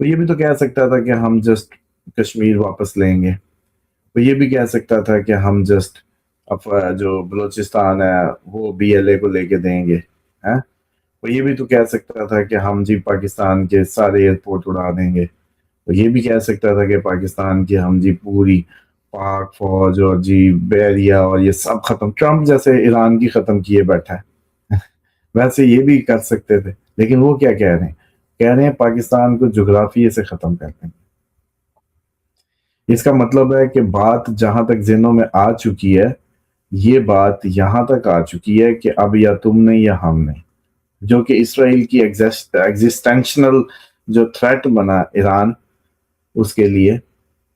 وہ یہ بھی تو کہہ سکتا تھا کہ ہم جسٹ کشمیر واپس لیں گے، وہ یہ بھی کہہ سکتا تھا کہ ہم جسٹ جو بلوچستان ہے وہ BLA کو لے کے دیں گے، ہیں؟ وہ یہ بھی تو کہہ سکتا تھا کہ ہم جی پاکستان کے سارے ایئرپورٹ اڑا دیں گے، وہ یہ بھی کہہ سکتا تھا کہ پاکستان کی ہم جی پوری پاک فوج اور جی بیریا اور یہ سب ختم، ٹرمپ جیسے ایران کی ختم کیے بیٹھا ہے ویسے یہ بھی کر سکتے تھے، لیکن وہ کیا کہہ رہے ہیں پاکستان کو جغرافیے سے ختم کر دیں گے۔ اس کا مطلب ہے کہ بات جہاں تک ذہنوں میں آ چکی ہے، یہ بات یہاں تک آ چکی ہے کہ اب یا تم نہیں یا ہم نہیں، جو کہ اسرائیل کی ایگزسٹینشنل جو تھریٹ بنا ایران اس کے لیے،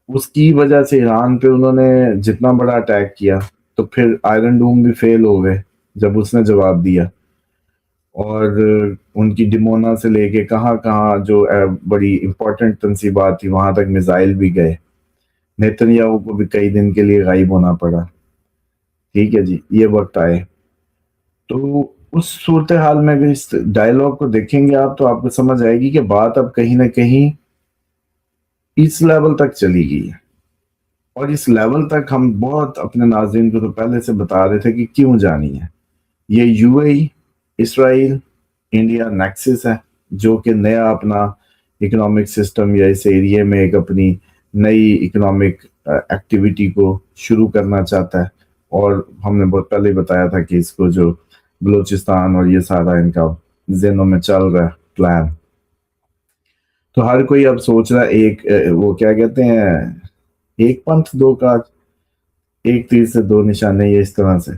اس کی وجہ سے ایران پہ انہوں نے جتنا بڑا اٹیک کیا، تو پھر آئرن ڈوم بھی فیل ہو گئے جب اس نے جواب دیا، اور ان کی ڈمونا سے لے کے کہاں کہاں جو بڑی امپورٹنٹ تنصیبات تھی وہاں تک میزائل بھی گئے، نیتنیاہو کو بھی کئی دن کے لیے غائب ہونا پڑا۔ ٹھیک ہے جی، یہ وقت آئے تو اس صورتحال میں اگر اس ڈائلاگ کو دیکھیں گے آپ، تو آپ کو سمجھ آئے گی کہ بات اب کہیں نہ کہیں اس لیول تک چلی گئی ہے، اور اس لیول تک ہم بہت اپنے ناظرین کو تو پہلے سے بتا رہے تھے کہ کیوں جانی ہے۔ یہ UAE، اسرائیل، انڈیا نیکسس ہے، جو کہ نیا اپنا اکنامک سسٹم یا اس ایریے میں ایک اپنی نئی اکنامک ایکٹیویٹی کو شروع کرنا چاہتا ہے، اور ہم نے بہت پہلے بتایا تھا کہ اس کو جو بلوچستان اور یہ سارا ان کا ذہنوں میں چل رہا ہے پلان، تو ہر کوئی اب سوچ رہا ہے ایک وہ کیا کہتے ہیں، ایک پنتھ دو کاج، ایک تیر سے دو نشانے، یہ اس طرح سے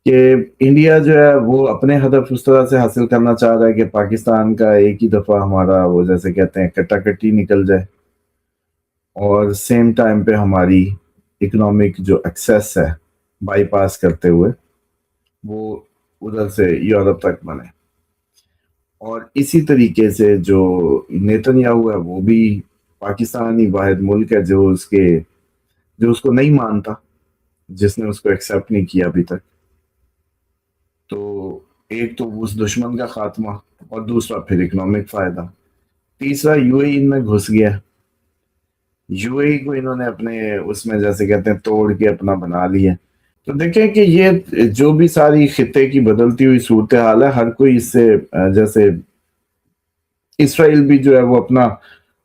کہ انڈیا جو ہے وہ اپنے ہدف اس طرح سے حاصل کرنا چاہ رہا ہے کہ پاکستان کا ایک ہی دفعہ ہمارا وہ جیسے کہتے ہیں کٹا کٹی نکل جائے، اور سیم ٹائم پہ ہماری اکنامک جو ایکسیس ہے بائی پاس کرتے ہوئے وہ ادھر سے یورپ تک بنے۔ اور اسی طریقے سے جو نیتنیاہو ہے وہ بھی پاکستانی واحد ملک ہے جو اس کو نہیں مانتا، جس نے اس کو ایکسیپٹ نہیں کیا ابھی تک۔ تو ایک تو اس دشمن کا خاتمہ، اور دوسرا پھر اکنامک فائدہ، تیسرا UAE ان میں گھس گیا۔ UAE کو انہوں نے اپنے اس میں جیسے کہتے ہیں توڑ کے اپنا بنا لیا۔ تو دیکھیں کہ یہ جو بھی ساری خطے کی بدلتی ہوئی صورتحال ہے، ہر کوئی اس سے جیسے اسرائیل بھی جو ہے وہ اپنا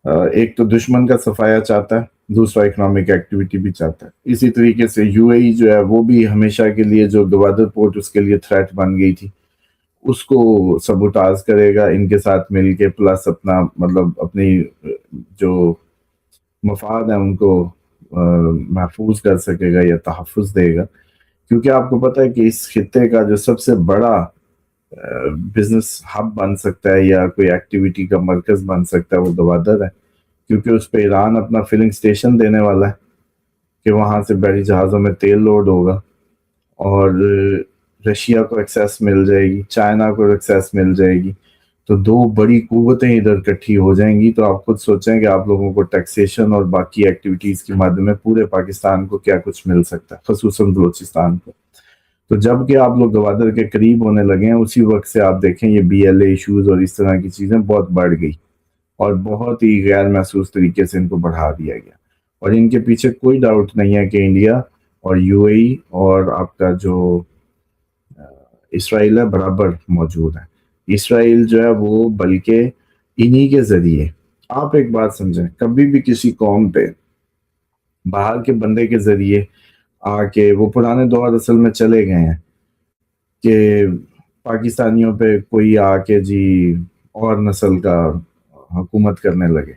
ایک تو دشمن کا صفایا چاہتا ہے، دوسرا اکنامک ایکٹیویٹی بھی چاہتا ہے۔ اسی طریقے سے UAE جو ہے وہ بھی ہمیشہ کے لیے جو گوادر پورٹ اس کے لیے تھریٹ بن گئی تھی، اس کو سبوٹاز کرے گا ان کے ساتھ مل کے، پلس اپنا مطلب اپنی جو مفاد ہیں ان کو محفوظ کر سکے گا یا تحفظ دے گا، کیونکہ آپ کو پتہ ہے کہ اس خطے کا جو سب سے بڑا بزنس ہب بن سکتا ہے یا کوئی ایکٹیویٹی کا مرکز بن سکتا ہے وہ گوادر ہے، کیونکہ اس پہ ایران اپنا فلنگ سٹیشن دینے والا ہے کہ وہاں سے بحری جہازوں میں تیل لوڈ ہوگا، اور رشیا کو ایکسیس مل جائے گی، چائنا کو ایکسیس مل جائے گی، تو دو بڑی قوتیں ادھر اکٹھی ہو جائیں گی۔ تو آپ خود سوچیں کہ آپ لوگوں کو ٹیکسیشن اور باقی ایکٹیویٹیز کے مادے میں پورے پاکستان کو کیا کچھ مل سکتا ہے، خصوصاً بلوچستان کو۔ تو جب کہ آپ لوگ گوادر کے قریب ہونے لگے ہیں، اسی وقت سے آپ دیکھیں یہ BLA ایشوز اور اس طرح کی چیزیں بہت بڑھ گئی، اور بہت ہی غیر محسوس طریقے سے ان کو بڑھا دیا گیا، اور ان کے پیچھے کوئی ڈاؤٹ نہیں ہے کہ انڈیا اور UAE اور آپ کا جو اسرائیل ہے برابر موجود ہے۔ اسرائیل جو ہے وہ بلکہ انہی کے ذریعے، آپ ایک بات سمجھیں، کبھی بھی کسی قوم پہ باہر کے بندے کے ذریعے آ کے، وہ پرانے دور اصل میں چلے گئے ہیں کہ پاکستانیوں پہ کوئی آ کے جی اور نسل کا حکومت کرنے لگے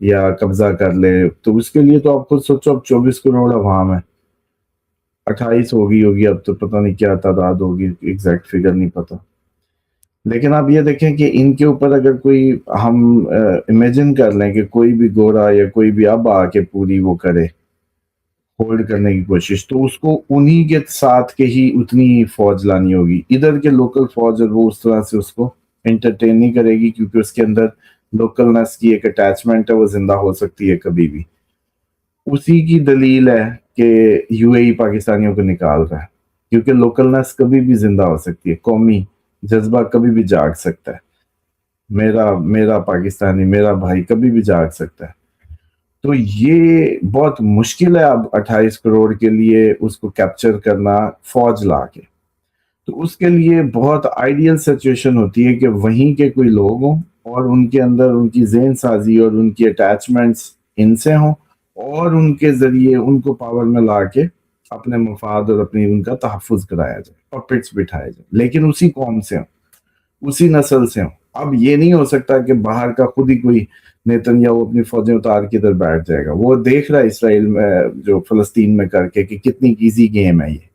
یا قبضہ کر لے، تو اس کے لیے تو آپ خود سوچو، اب 24 کروڑ عوام ہے، 28 ہوگی اب تو پتہ نہیں کیا تعداد ہوگی، ایگزیکٹ فگر نہیں پتہ، لیکن آپ یہ دیکھیں کہ ان کے اوپر اگر کوئی ہم امیجن کر لیں کہ کوئی بھی گورا یا کوئی بھی اب آ کے پوری وہ کرے ہولڈ کرنے کی کوشش، تو اس کو انہی کے ساتھ کے ہی اتنی فوج لانی ہوگی، ادھر کے لوکل فوج اور وہ اس طرح سے اس کو انٹرٹین نہیں کرے گی، کیونکہ اس کے اندر لوکلنس کی ایک اٹیچمنٹ ہے، وہ زندہ ہو سکتی ہے کبھی بھی۔ اسی کی دلیل ہے کہ UAE پاکستانیوں کو نکال رہا ہے، کیونکہ لوکلنس کبھی بھی زندہ ہو سکتی ہے، قومی جذبہ کبھی بھی جاگ سکتا ہے۔ میرا پاکستانی، میرا بھائی کبھی بھی جاگ سکتا ہے. تو یہ بہت مشکل ہے اب 28 کروڑ کے لیے اس کو کیپچر کرنا فوج لا کے. تو اس کے لیے بہت آئیڈیل سچویشن ہوتی ہے کہ وہیں کے کوئی لوگ ہوں اور ان کے اندر ان کی ذہن سازی اور ان کی اٹیچمنٹس ان سے ہوں، اور ان کے ذریعے ان کو پاور میں لا کے اپنے مفاد اور اپنی ان کا تحفظ کرایا جائے، پپٹس بٹھائے جائیں، لیکن اسی قوم سے ہوں، اسی نسل سے ہوں. اب یہ نہیں ہو سکتا کہ باہر کا خود ہی کوئی نیتن یا وہ اپنی فوجیں اتار کے ادھر بیٹھ جائے گا. وہ دیکھ رہا ہے اسرائیل میں جو فلسطین میں کر کے کہ کتنی ایزی گیم ہے یہ.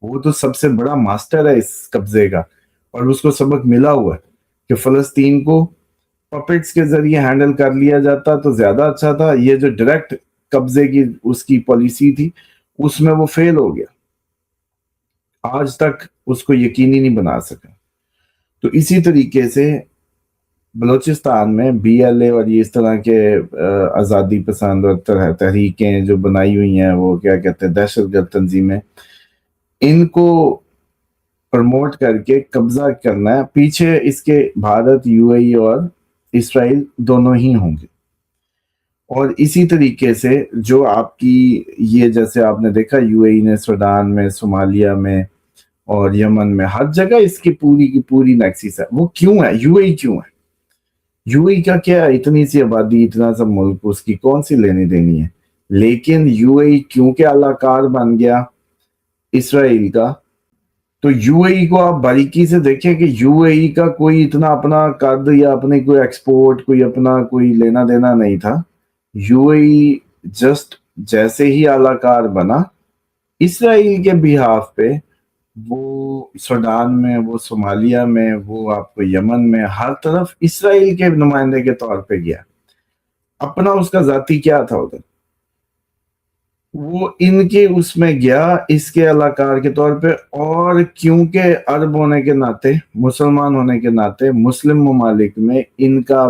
وہ تو سب سے بڑا ماسٹر ہے اس قبضے کا، اور اس کو سبق ملا ہوا ہے کہ فلسطین کو پپٹس کے ذریعے ہینڈل کر لیا جاتا تو زیادہ اچھا تھا. یہ جو ڈائریکٹ قبضے کی اس کی پالیسی تھی اس میں وہ فیل ہو گیا، آج تک اس کو یقینی نہیں بنا سکا. تو اسی طریقے سے بلوچستان میں بی ایل اے اور یہ اس طرح کے آزادی پسند اور تحریکیں جو بنائی ہوئی ہیں، وہ کیا کہتے ہیں، دہشت گرد تنظیمیں، ان کو پروموٹ کر کے قبضہ کرنا ہے. پیچھے اس کے بھارت، یو اے ای اور اسرائیل دونوں ہی ہوں گے. اور اسی طریقے سے جو آپ کی یہ جیسے آپ نے دیکھا یو اے ای نے سوڈان میں، صومالیہ میں اور یمن میں ہر جگہ اس کی پوری نیکسس ہے. وہ کیوں ہے؟ یو اے ای کیوں ہے؟ یو اے ای کا کیا ہے؟ اتنی سی آبادی، اتنا سا ملک، اس کی کون سی لینی دینی ہے؟ لیکن یو اے ای کیونکہ اعلی کار بن گیا اسرائیل کا، تو یو اے ای کو آپ باریکی سے دیکھیں کہ یو اے ای کا کوئی اتنا اپنا قد یا اپنی کوئی ایکسپورٹ، کوئی اپنا کوئی لینا دینا نہیں تھا. یو اے ای جسٹ جیسے ہی اعلی کار بنا اسرائیل کے بہاف پہ، وہ سوڈان میں، وہ صومالیہ میں، وہ آپ کو یمن میں، ہر طرف اسرائیل کے نمائندے کے طور پہ گیا. اپنا اس کا ذاتی کیا تھا ادھر؟ وہ ان کے اس میں گیا اس کے علاقار کے طور پہ. اور کیونکہ عرب ہونے کے ناطے، مسلمان ہونے کے ناطے، مسلم ممالک میں ان کا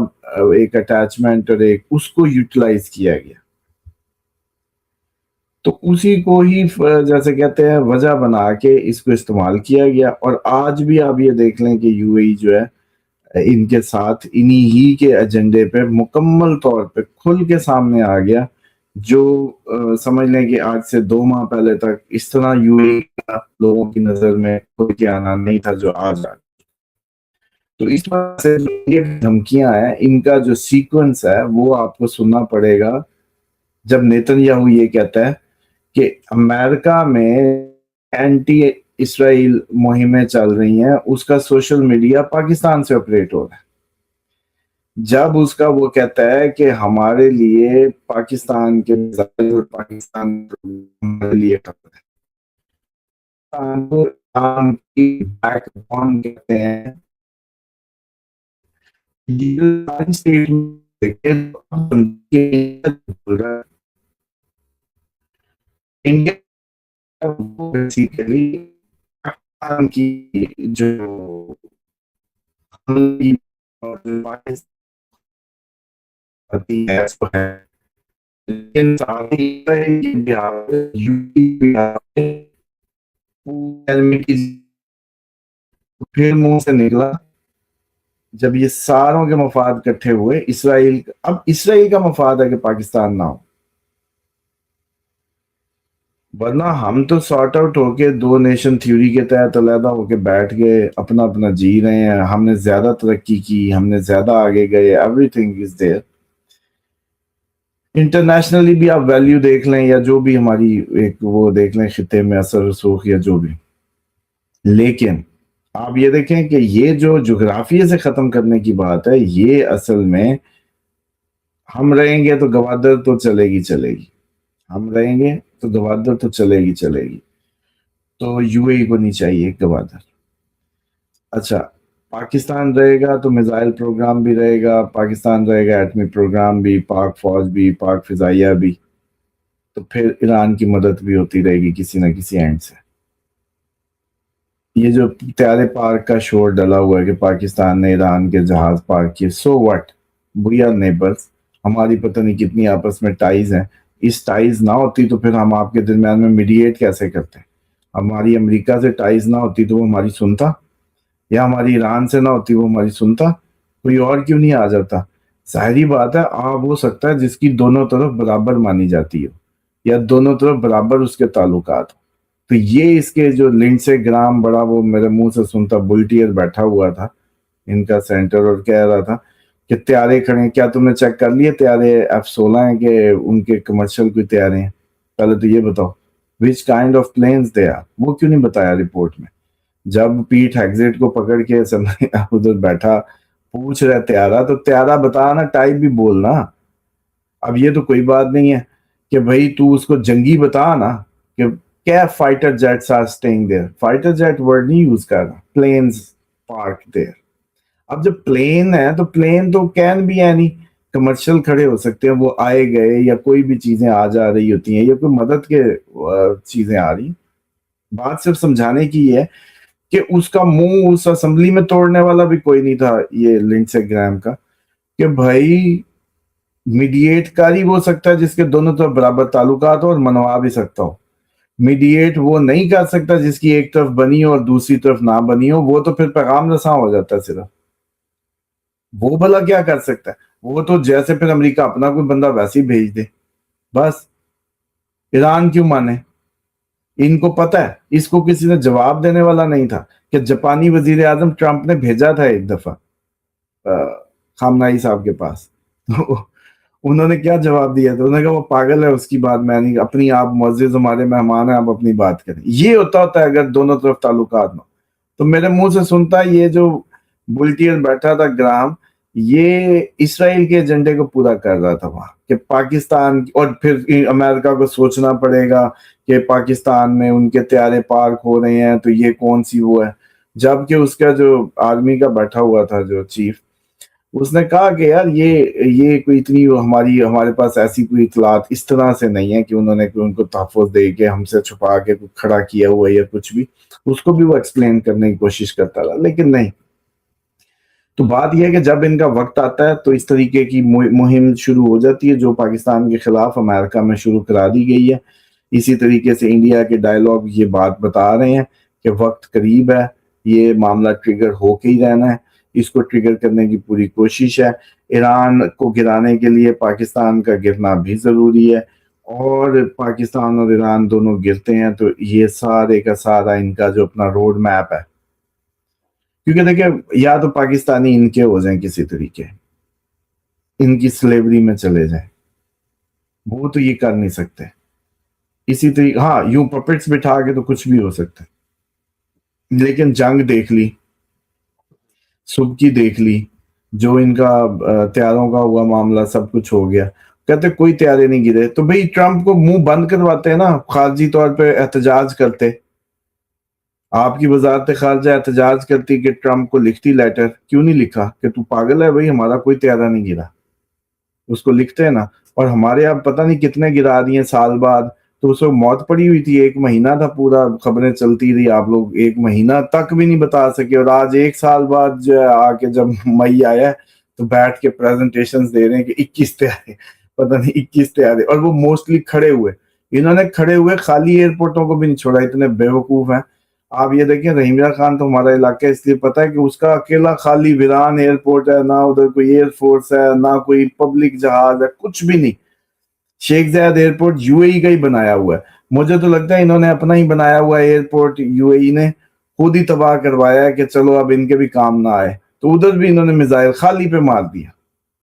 ایک اٹیچمنٹ اور ایک اس کو یوٹیلائز کیا گیا. تو اسی کو ہی جیسے کہتے ہیں وجہ بنا کے اس کو استعمال کیا گیا. اور آج بھی آپ یہ دیکھ لیں کہ یو اے ای جو ہے ان کے ساتھ انہی ہی کے ایجنڈے پہ مکمل طور پہ کھل کے سامنے آ گیا. جو سمجھ لیں کہ آج سے 2 ماہ پہلے تک اس طرح یو اے ای کا لوگوں کی نظر میں کوئی کے آنا نہیں تھا جو آج آ. تو اس وجہ سے جو یہ دھمکیاں ہیں، ان کا جو سیکوینس ہے وہ آپ کو سننا پڑے گا. جب نیتن یاہو یہ کہتا ہے کہ امریکہ میں اینٹی اسرائیل مہمیں چل رہی ہیں، اس کا سوشل میڈیا پاکستان سے آپریٹ ہو رہا ہے. جب اس کا وہ کہتا ہے کہ ہمارے لیے پاکستان کے پاکستان ہمارے لیے خطرہ ہے، پاکستان کی بیک بون کہتے ہیں. انڈیا بیسیکلی پاکستان کی جو لیکن ساتھ ہی پھر منہ سے نکلا جب یہ ساروں کے مفاد اکٹھے ہوئے اسرائیل. اب اسرائیل کا مفاد ہے کہ پاکستان نہ ہو، ورنہ ہم تو سارٹ آؤٹ ہو کے 2 نیشن تھیوری کے تحت علیحدہ ہو کے بیٹھ گئے، اپنا اپنا جی رہے ہیں. ہم نے زیادہ ترقی کی، ہم نے زیادہ آگے گئے، every thing is there. Internationally بھی آپ ویلیو دیکھ لیں یا جو بھی ہماری ایک وہ دیکھ لیں خطے میں اثر رسوخ یا جو بھی. لیکن آپ یہ دیکھیں کہ یہ جو جغرافیے سے ختم کرنے کی بات ہے، یہ اصل میں ہم رہیں گے تو گوادر تو چلے گی، ہم رہیں گے تو گوادر تو چلے گی. تو یو اے ای کو نہیں چاہیے گوادر. اچھا، پاکستان رہے گا تو میزائل پروگرام بھی رہے گا، پاکستان رہے گا ایٹمی پروگرام بھی، پاک فوج بھی، پاک فضائیہ بھی. تو پھر ایران کی مدد بھی ہوتی رہے گی کسی نہ کسی اینڈ سے. یہ جو طیارے پارک کا شور ڈلا ہوا ہے کہ پاکستان نے ایران کے جہاز پارک کیے، so what, we are neighbours. ہماری پتہ نہیں کتنی آپس میں ٹائز ہیں. اس ٹائز نہ ہوتی تو پھر ہم آپ کے درمیان میں میڈیٹ کیسے کرتے؟ ہماری امریکہ سے ٹائز نہ ہوتی تو وہ ہماری سنتا، یا ہماری ایران سے نہ ہوتی وہ ہماری سنتا. کوئی اور کیوں نہیں آ جاتا؟ ظاہری بات ہے آپ ہو سکتا ہے جس کی دونوں طرف برابر مانی جاتی ہو یا دونوں طرف برابر اس کے تعلقات ہو. تو یہ اس کے جو لنڈسے گرام بڑا وہ میرے منہ سے سنتا بلٹیئر بیٹھا ہوا تھا ان کا سینٹر اور کہہ رہا تھا کہ طیارے کھڑے ہیں. کیا تم نے چیک کر لیے طیارے F-16 ہیں کہ ان کے کمرشل کوئی طیارے ہیں؟ پہلے تو یہ بتاؤ which kind of planes they are. وہ کیوں نہیں بتایا رپورٹ میں؟ جب پیٹ ہیگزٹ کو پکڑ کے ادھر بیٹھا پوچھ رہے طیارہ تو طیارہ بتا نا، ٹائپ بھی بولنا. اب یہ تو کوئی بات نہیں ہے کہ بھائی تو اس کو جنگی بتا نا کہ کیا fighter jets are staying there. Fighter jet word نہیں یوز کرنا، پلینز پارک دیر. اب جب پلین ہے تو پلین تو کین بھی ہے نہیں، کمرشل کھڑے ہو سکتے ہیں، وہ آئے گئے یا کوئی بھی چیزیں آ جا رہی ہوتی ہیں یا کوئی مدد کے چیزیں آ رہی. بات صرف سمجھانے کی ہے کہ اس کا منہ اس اسمبلی میں توڑنے والا بھی کوئی نہیں تھا یہ لنڈسے گرام کا، کہ بھائی میڈیٹ کر ہی وہ سکتا ہے جس کے دونوں طرف برابر تعلقات ہو اور منوا بھی سکتا ہو. میڈیٹ وہ نہیں کر سکتا جس کی ایک طرف بنی ہو اور دوسری طرف نہ بنی ہو. وہ تو پھر پیغام رساں ہو جاتا ہے صرف. وہ بھلا کیا کر سکتا ہے؟ وہ تو جیسے پھر امریکہ اپنا کوئی بندہ ویسے ہی بھیج دے بس. ایران کیوں مانے؟ ان کو پتہ ہے اس کو کسی نے جواب دینے والا نہیں تھا کہ جاپانی وزیر اعظم ٹرمپ نے بھیجا تھا ایک دفعہ خامنائی صاحب کے پاس. انہوں نے کیا جواب دیا تھا؟ انہوں نے کہا وہ پاگل ہے، اس کی بات میں نہیں، اپنی آپ معزز ہمارے مہمان ہیں، آپ اپنی بات کریں. یہ ہوتا ہے اگر دونوں طرف تعلقات نہ. تو میرے منہ سے سنتا یہ جو بلٹیئر بیٹھا تھا گرام، یہ اسرائیل کے ایجنڈے کو پورا کر رہا تھا وہاں کہ پاکستان، اور پھر امریکہ کو سوچنا پڑے گا کہ پاکستان میں ان کے طیارے پارک ہو رہے ہیں تو یہ کون سی وہ ہے. جبکہ اس کا جو آرمی کا بیٹھا ہوا تھا جو چیف، اس نے کہا کہ یار یہ کوئی اتنی ہمارے پاس ایسی کوئی اطلاعات اس طرح سے نہیں ہے کہ انہوں نے ان کو تحفظ دے کے ہم سے چھپا کے کھڑا کیا ہوا یا کچھ بھی. اس کو بھی وہ ایکسپلین کرنے کی کوشش کرتا رہا لیکن نہیں. تو بات یہ ہے کہ جب ان کا وقت آتا ہے تو اس طریقے کی مہم شروع ہو جاتی ہے جو پاکستان کے خلاف امریکہ میں شروع کرا دی گئی ہے. اسی طریقے سے انڈیا کے ڈائیلاگ یہ بات بتا رہے ہیں کہ وقت قریب ہے، یہ معاملہ ٹریگر ہو کے ہی رہنا ہے. اس کو ٹریگر کرنے کی پوری کوشش ہے. ایران کو گرانے کے لیے پاکستان کا گرنا بھی ضروری ہے، اور پاکستان اور ایران دونوں گرتے ہیں تو یہ سارے کا سارا ان کا جو اپنا روڈ میپ ہے، کیونکہ دیکھیں یا تو پاکستانی ان کے ہو جائیں کسی طریقے، ان کی سلیوری میں چلے جائیں، وہ تو یہ کر نہیں سکتے. اسی طریقے ہاں یوں پپٹس بٹھا کے تو کچھ بھی ہو سکتا ہے. لیکن جنگ دیکھ لی، صبح کی دیکھ لی، جو ان کا طیاروں کا ہوا معاملہ سب کچھ ہو گیا. کہتے کوئی طیارے نہیں گرے تو بھئی ٹرمپ کو منہ بند کرواتے نا، خارجی طور پہ احتجاج کرتے. آپ کی وزارت خارجہ احتجاج کرتی کہ ٹرمپ کو لکھتی لیٹر. کیوں نہیں لکھا کہ تو پاگل ہے بھئی ہمارا کوئی طیارہ نہیں گرا؟ اس کو لکھتے ہیں نا. اور ہمارے اب پتہ نہیں کتنے گرا رہی ہیں سال بعد. تو اس وقت موت پڑی ہوئی تھی، 1 مہینہ تھا پورا، خبریں چلتی رہی، آپ لوگ 1 مہینہ تک بھی نہیں بتا سکے. اور آج 1 سال بعد جو ہے آ کے جب مئی آیا ہے تو بیٹھ کے پریزنٹیشنز دے رہے ہیں کہ 21 طیارے، پتہ نہیں 21 طیارے. اور وہ موسٹلی کھڑے ہوئے، انہوں نے کھڑے ہوئے خالی ایئرپورٹوں کو بھی نہیں چھوڑا، اتنے بیوقوف ہیں. آپ یہ دیکھیں رحیمیہ خان تو ہمارا علاقہ اس لیے پتہ ہے کہ اس کا اکیلا خالی ویران ایئرپورٹ ہے، نہ ادھر کوئی ایئر فورس ہے، نہ کوئی پبلک جہاز ہے، کچھ بھی نہیں. شیخ زاید ایئرپورٹ یو اے ای کا ہی بنایا ہوا ہے. مجھے تو لگتا ہے انہوں نے اپنا ہی بنایا ہوا ہے ایئرپورٹ، یو اے ای نے خود ہی تباہ کروایا ہے کہ چلو اب ان کے بھی کام نہ آئے. تو ادھر بھی انہوں نے میزائل خالی پہ مار دیا.